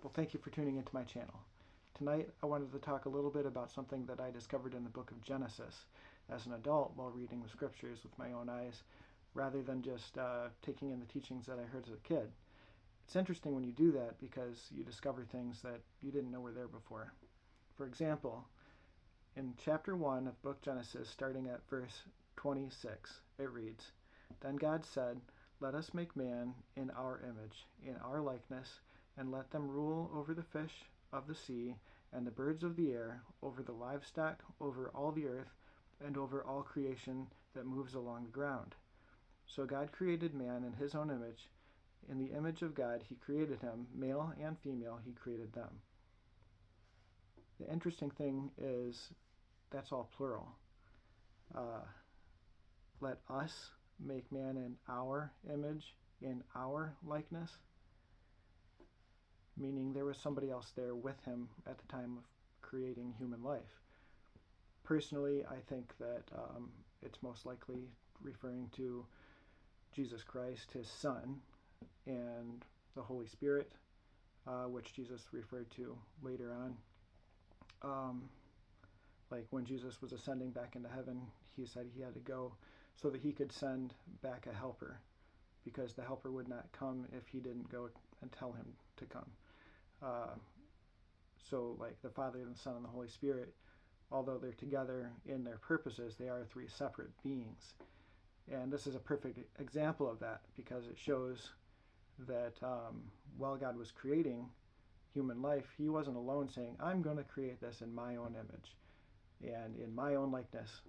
Well, thank you for tuning into my channel. Tonight, I wanted to talk a little bit about something that I discovered in the book of Genesis as an adult while reading the scriptures with my own eyes, rather than just taking in the teachings that I heard as a kid. It's interesting when you do that because you discover things that you didn't know were there before. For example, in chapter 1 of book Genesis, starting at verse 26, it reads, "Then God said, 'Let us make man in our image, in our likeness, and let them rule over the fish of the sea and the birds of the air, over the livestock, over all the earth, and over all creation that moves along the ground.' So God created man in his own image. In the image of God he created him, male and female he created them." The interesting thing is that's all plural. Let us make man in our image, in our likeness, meaning there was somebody else there with him at the time of creating human life. Personally, I think that it's most likely referring to Jesus Christ, his Son, and the Holy Spirit, which Jesus referred to later on. Like when Jesus was ascending back into heaven, he said he had to go so that he could send back a helper, because the helper would not come if he didn't go and tell him to come. So like the Father, and the Son, and the Holy Spirit, although they're together in their purposes, they are three separate beings. And this is a perfect example of that, because it shows that while God was creating human life, he wasn't alone saying, "I'm going to create this in my own image and in my own likeness."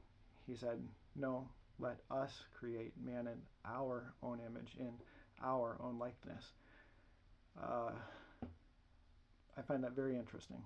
He said, "No, let us create man in our own image, in our own likeness." I find that very interesting.